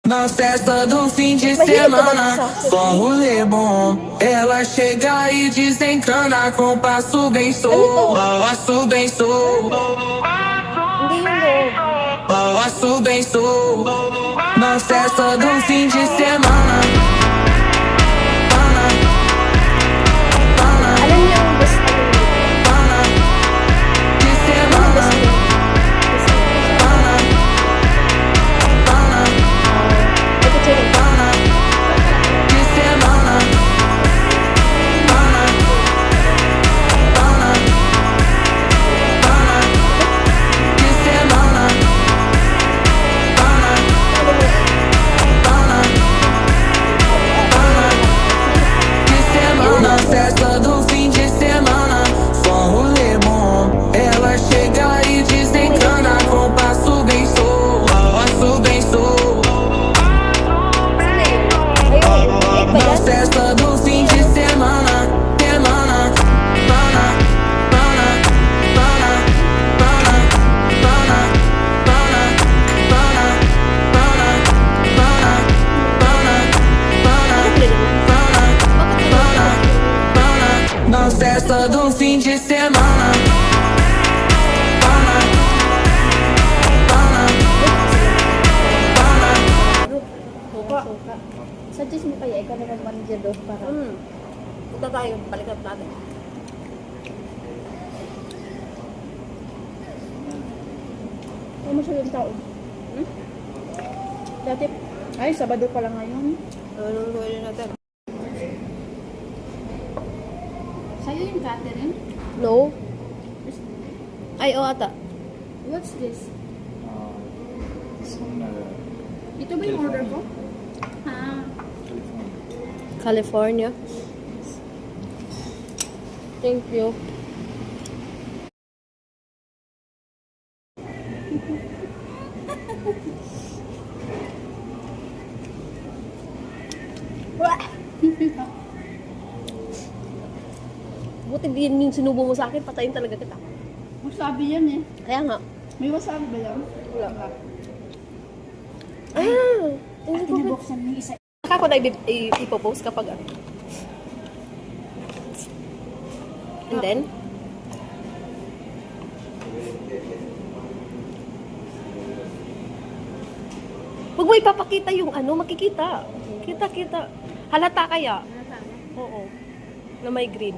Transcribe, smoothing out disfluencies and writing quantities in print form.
Na festa do fim de semana, com rolê bom. Ela chega e desencana com passo bem solto. Passo bem solto. Hindi yung loob. Passo bem solto. Na festa do fim de semana. Alam niyo ang best ano dito? De semana. Ito chicken. De semana. De semana. De semana, festa do fim de semana, só rolê bom. Ela chega e desencana com passo bem solto. Passo bem solto. Saan na yun? Ayun, wait ba Na yan? festa do fim de semana, semana, pana, pana, pana, pana, pana, pana, pana, pana, pana, pana, pana, pana, pana, na festa do fim de semana. Pana, pana, pana. Suka. Suggest mo kaya, ikaw naman manager doon para. Punta tayo, balikan natin. Ano mo siya yung tao? Dati, ay, Sabado pala ngayon. Lululoy natin. Sa'yo yung Catherine? No. Ay, oo ata. What's this? This one, Ito ba yung order ko? Ah, California. California. Thank you. Buti din yung sinubo mo sa akin, patayin talaga kita. wasabi yan eh. Kaya nga. May wasabi ba yan? Wala ka. At tinabuksan mo yung isa. Saka ko na ipopost kapag ano. And then, wag mo ipapakita yung ano, makikita. Kita. Halata kaya? Oo. Na may green.